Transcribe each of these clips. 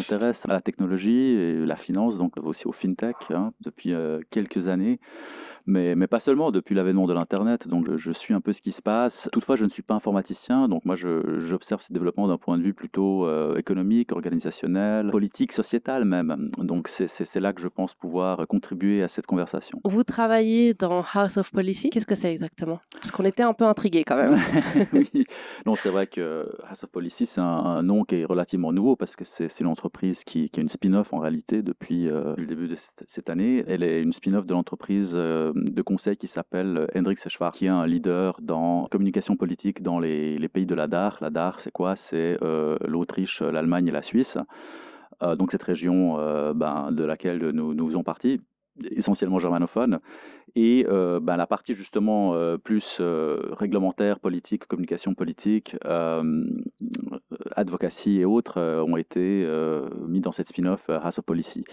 m'intéresse à la technologie et la finance, donc aussi au fintech, hein, depuis quelques années. Mais pas seulement, depuis l'avènement de l'internet, donc je suis un peu ce qui se passe. Toutefois, je ne suis pas informaticien, donc moi j'observe ces développements d'un point de vue plutôt, économique, organisationnel, politique, sociétal même. Donc c'est là que je pense pouvoir contribuer à cette conversation. Vous travaillez dans House of Policy. Qu'est-ce que c'est exactement? Parce qu'on était un peu intrigués quand même. Oui, non, c'est vrai que House of Policy, c'est un nom qui est relativement nouveau parce que c'est une entreprise qui est une spin-off en réalité depuis le début de cette année. Elle est une spin-off de l'entreprise de conseil qui s'appelle Hendrix et Schwarz, qui est un leader dans communication politique dans les pays de la DAR. La DAR, c'est quoi? C'est l'Autriche, l'Allemagne et la Suisse. Donc cette région de laquelle nous faisons partie, essentiellement germanophone. Et la partie justement, plus, réglementaire, politique, communication politique, advocacy et autres, ont été, mis dans cette spin-off, House of Policy.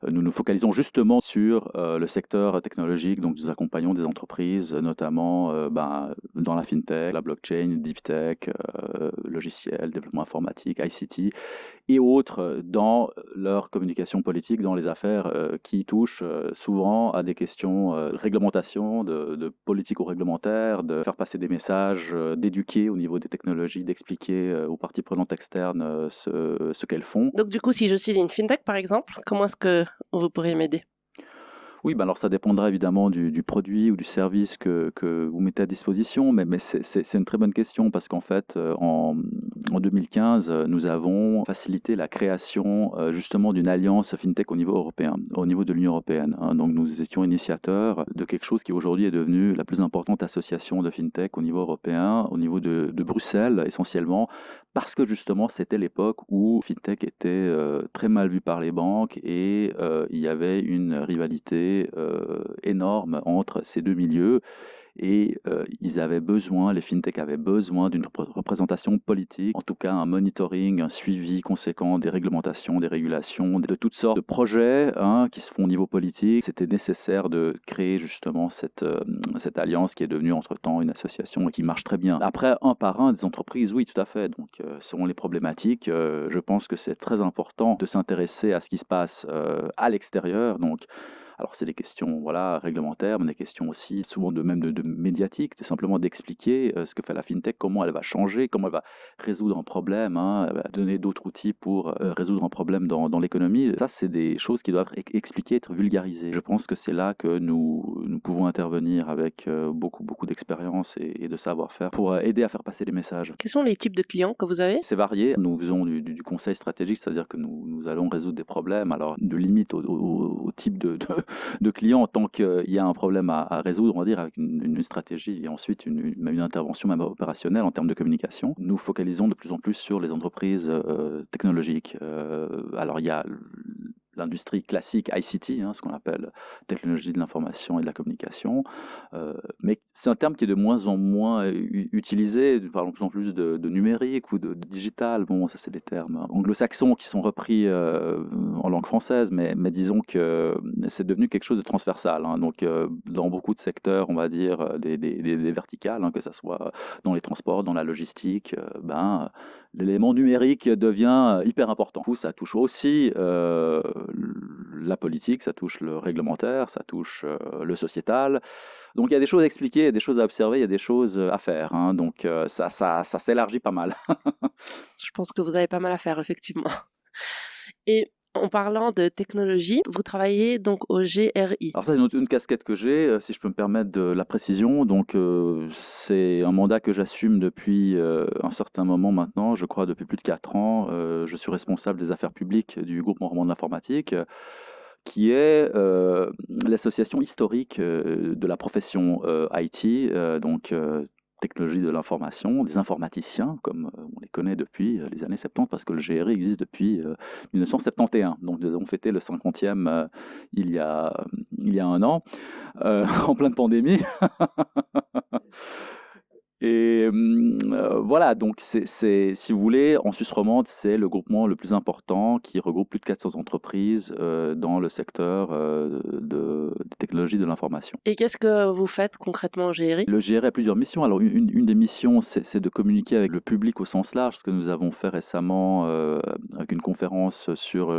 Nous nous focalisons justement sur, le secteur technologique, donc nous accompagnons des entreprises, notamment, dans la fintech, la blockchain, deep tech, logiciels, développement informatique, ICT et autres, dans leur communication politique, dans les affaires, qui touchent, souvent à des questions, réglementation, de politico-réglementaire, de faire passer des messages, d'éduquer au niveau des technologies, d'expliquer, aux parties prenantes externes, ce qu'elles font. Donc du coup, si je suis une fintech par exemple, comment est-ce que vous pourriez m'aider? Oui, alors ça dépendra évidemment du produit ou du service que vous mettez à disposition, mais c'est une très bonne question parce qu'en fait, en 2015, nous avons facilité la création justement d'une alliance fintech au niveau européen, au niveau de l'Union européenne, hein. Donc nous étions initiateurs de quelque chose qui aujourd'hui est devenu la plus importante association de fintech au niveau européen, au niveau de Bruxelles essentiellement, parce que justement c'était l'époque où fintech était très mal vu par les banques et il y avait une rivalité énorme entre ces deux milieux et ils avaient besoin, les fintechs avaient besoin d'une représentation politique, en tout cas un monitoring, un suivi conséquent des réglementations, des régulations, de toutes sortes de projets, hein, qui se font au niveau politique. C'était nécessaire de créer justement cette alliance qui est devenue entre-temps une association et qui marche très bien. Après, un par un, des entreprises, oui, tout à fait. Donc, selon les problématiques, je pense que c'est très important de s'intéresser à ce qui se passe à l'extérieur. Donc, alors c'est des questions, voilà, réglementaires, mais des questions aussi souvent de médiatiques, de simplement d'expliquer, ce que fait la fintech, comment elle va changer, comment elle va résoudre un problème, hein, elle va donner d'autres outils pour, résoudre un problème dans l'économie. Ça, c'est des choses qui doivent être expliquées, être vulgarisées. Je pense que c'est là que nous pouvons intervenir avec, beaucoup d'expérience et de savoir-faire pour, aider à faire passer les messages. Quels sont les types de clients que vous avez? C'est varié. Nous faisons du conseil stratégique, c'est-à-dire que nous allons résoudre des problèmes, alors de limite au type de client, tant qu'il y a un problème à résoudre, on va dire, avec une stratégie et ensuite même une intervention même opérationnelle en termes de communication. Nous focalisons de plus en plus sur les entreprises technologiques. Alors il y a l'industrie classique ICT, hein, ce qu'on appelle technologie de l'information et de la communication, mais c'est un terme qui est de moins en moins utilisé. Nous parlons de plus en plus de numérique ou de digital. Bon, ça c'est des termes anglo-saxons qui sont repris en langue française, mais disons que c'est devenu quelque chose de transversal, hein. Donc dans beaucoup de secteurs, on va dire des verticales, hein, que ça soit dans les transports, dans la logistique, l'élément numérique devient hyper important. Du coup, ça touche aussi la politique, ça touche le réglementaire, ça touche le sociétal. Donc il y a des choses à expliquer, il y a des choses à observer, il y a des choses à faire, hein. Donc ça s'élargit pas mal. Je pense que vous avez pas mal à faire effectivement. Et en parlant de technologie, vous travaillez donc au GRI. Alors ça, c'est une casquette que j'ai, si je peux me permettre de la précision. Donc c'est un mandat que j'assume depuis un certain moment maintenant, je crois depuis plus de 4 ans. Je suis responsable des affaires publiques du groupement romand de l'informatique, qui est l'association historique de la profession IT, technologie de l'information, des informaticiens, comme on les connaît depuis les années 70, parce que le GRI existe depuis 1971. Donc nous avons fêté le 50e il y a un an, en pleine pandémie. Et voilà, donc si vous voulez, en Suisse romande, c'est le groupement le plus important qui regroupe plus de 400 entreprises dans le secteur des technologies de l'information. Et qu'est-ce que vous faites concrètement au GRI? Le GRI a plusieurs missions. Alors, une des missions, c'est de communiquer avec le public au sens large, ce que nous avons fait récemment avec une conférence sur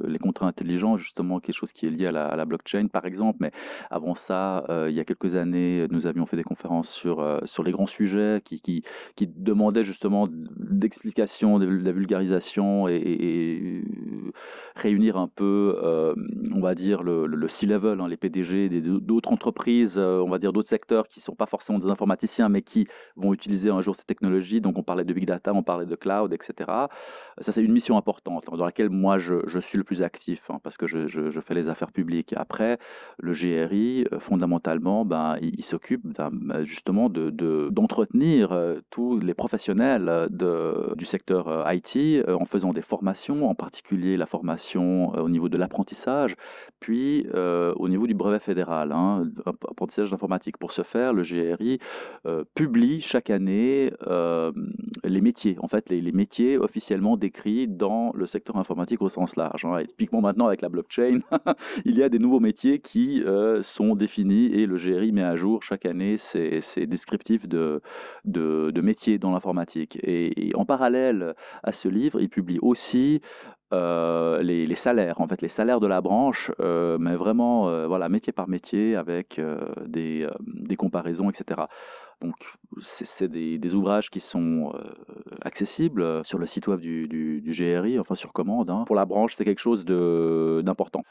les contrats intelligents, justement, quelque chose qui est lié à la blockchain, par exemple. Mais avant ça, il y a quelques années, nous avions fait des conférences sur les grands sujets qui demandaient justement d'explications, de la vulgarisation et réunir un peu, on va dire, le C-level, hein, les PDG d'autres entreprises, on va dire d'autres secteurs qui ne sont pas forcément des informaticiens, mais qui vont utiliser un jour ces technologies. Donc on parlait de big data, on parlait de cloud, etc. Ça, c'est une mission importante dans laquelle moi je suis le plus actif, hein, parce que je fais les affaires publiques. Après, le GRI, fondamentalement, il s'occupe justement d'entretenir tous les professionnels du secteur IT en faisant des formations, en particulier la formation au niveau de l'apprentissage, puis au niveau du brevet fédéral, hein, apprentissage d'informatique. Pour ce faire, le GRI publie chaque année les métiers, en fait, les métiers officiellement décrits dans le secteur informatique au sens large, hein. Et typiquement maintenant avec la blockchain, il y a des nouveaux métiers qui sont définis et le GRI met à jour chaque année ces descriptifs de métiers dans l'informatique. Et en parallèle à ce livre, il publie aussi les salaires, en fait, les salaires de la branche, mais vraiment, voilà, métier par métier, avec des comparaisons, etc. Donc, c'est des ouvrages qui sont accessibles sur le site web du GRI, enfin sur commande, hein. Pour la branche, c'est quelque chose d'important.